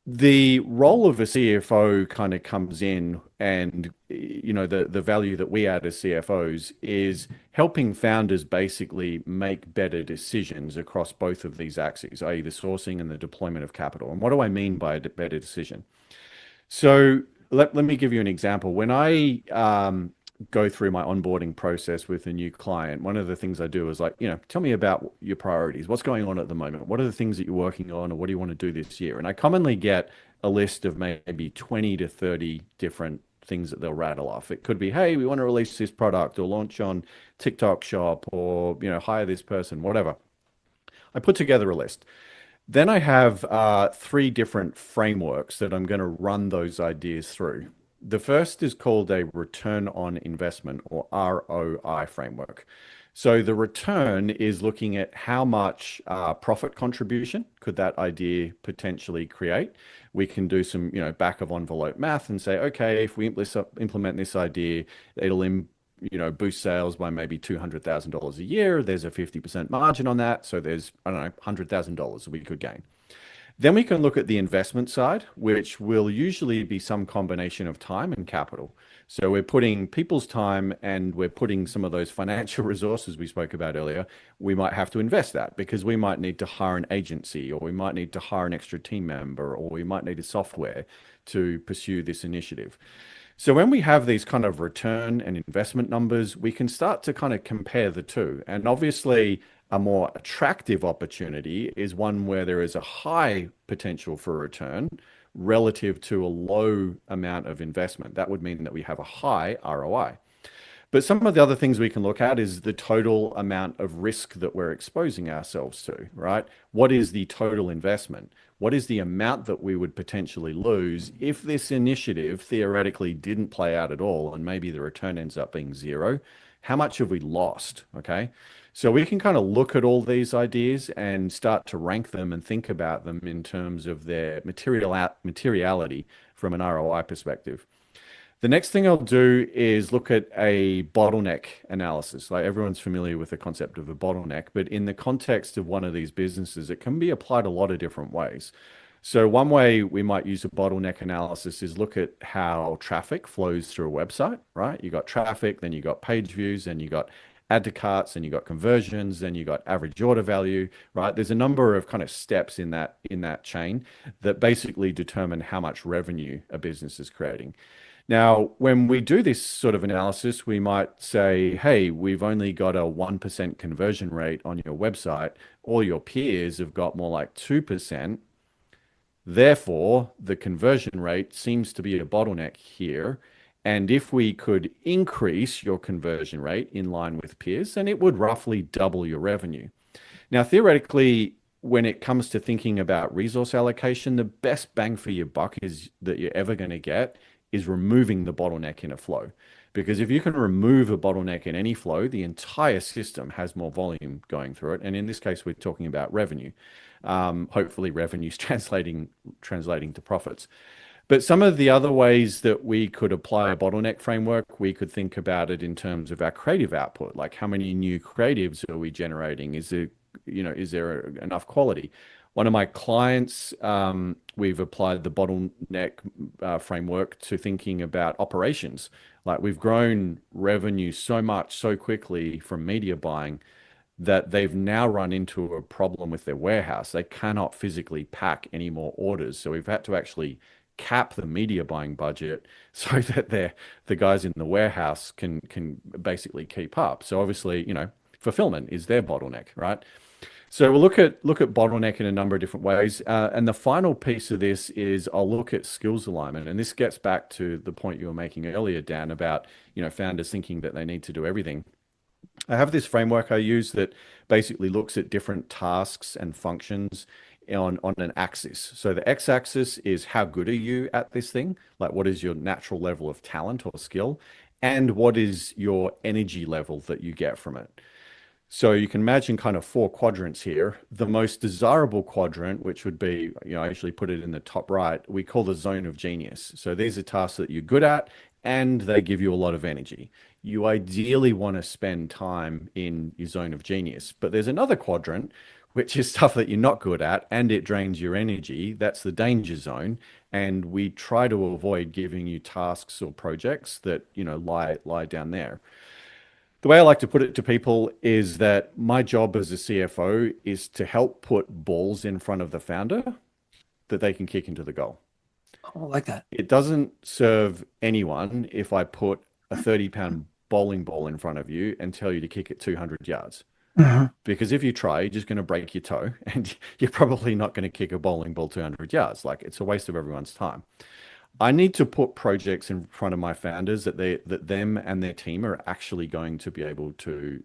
The role of a CFO kind of comes in, and the value that we add as CFOs is helping founders basically make better decisions across both of these axes, i.e. the sourcing and the deployment of capital. And what do I mean by a better decision? So let me give you an example. When I go through my onboarding process with a new client, one of the things I do is like, tell me about your priorities. What's going on at the moment? What are the things that you're working on, or what do you want to do this year? And I commonly get a list of maybe 20 to 30 different things that they'll rattle off. It could be, hey, we want to release this product or launch on TikTok shop, or, hire this person, whatever. I put together a list. Then I have three different frameworks that I'm going to run those ideas through. The first is called a return on investment, or ROI framework. So the return is looking at how much profit contribution could that idea potentially create. We can do some, back of envelope math and say, okay, if we implement this idea, it'll boost sales by maybe $200,000 a year. There's a 50% margin on that. So there's, I don't know, $100,000 we could gain. Then we can look at the investment side, which will usually be some combination of time and capital. So we're putting people's time, and we're putting some of those financial resources we spoke about earlier. We might have to invest that because we might need to hire an agency, or we might need to hire an extra team member, or we might need a software to pursue this initiative. So when we have these kind of return and investment numbers, we can start to kind of compare the two. And obviously, a more attractive opportunity is one where there is a high potential for return relative to a low amount of investment. That would mean that we have a high ROI. But some of the other things we can look at is the total amount of risk that we're exposing ourselves to, right? What is the total investment? What is the amount that we would potentially lose if this initiative theoretically didn't play out at all, and maybe the return ends up being zero? How much have we lost? Okay. So we can kind of look at all these ideas and start to rank them and think about them in terms of their materiality from an ROI perspective. The next thing I'll do is look at a bottleneck analysis. Like, everyone's familiar with the concept of a bottleneck, but in the context of one of these businesses, it can be applied a lot of different ways. So one way we might use a bottleneck analysis is look at how traffic flows through a website, right? You got traffic, then you got page views, and you got add to carts, and you got conversions, then you got average order value, right? There's a number of kind of steps in that chain that basically determine how much revenue a business is creating. Now, when we do this sort of analysis, we might say, hey, we've only got a 1% conversion rate on your website. All your peers have got more like 2%. Therefore, the conversion rate seems to be a bottleneck here. And if we could increase your conversion rate in line with peers, then it would roughly double your revenue. Now, theoretically, when it comes to thinking about resource allocation, the best bang for your buck is that you're ever going to get is removing the bottleneck in a flow. Because if you can remove a bottleneck in any flow, the entire system has more volume going through it. And in this case, we're talking about revenue. Hopefully, revenue's translating to profits. But some of the other ways that we could apply a bottleneck framework, we could think about it in terms of our creative output. Like, how many new creatives are we generating? Is there enough quality? One of my clients, we've applied the bottleneck framework to thinking about operations. Like, we've grown revenue so much so quickly from media buying that they've now run into a problem with their warehouse. They cannot physically pack any more orders. So we've had to actually cap the media buying budget so that the guys in the warehouse can basically keep up. So obviously, fulfillment is their bottleneck, right? So we'll look at bottleneck in a number of different ways. And the final piece of this is I'll look at skills alignment. And this gets back to the point you were making earlier, Dan, about, founders thinking that they need to do everything. I have this framework I use that basically looks at different tasks and functions on an axis. So the x-axis is how good are you at this thing? Like, what is your natural level of talent or skill? And what is your energy level that you get from it? So you can imagine kind of four quadrants here. The most desirable quadrant, which would be, I actually put it in the top right, we call the zone of genius. So these are tasks that you're good at and they give you a lot of energy. You ideally want to spend time in your zone of genius. But there's another quadrant, which is stuff that you're not good at and it drains your energy. That's the danger zone. And we try to avoid giving you tasks or projects that, lie down there. The way I like to put it to people is that my job as a CFO is to help put balls in front of the founder that they can kick into the goal. Oh, I like that. It doesn't serve anyone if I put a 30-pound bowling ball in front of you and tell you to kick it 200 yards. Hmm. Because if you try, you're just going to break your toe and you're probably not going to kick a bowling ball 200 yards. Like, it's a waste of everyone's time. I need to put projects in front of my founders that them and their team are actually going to be able to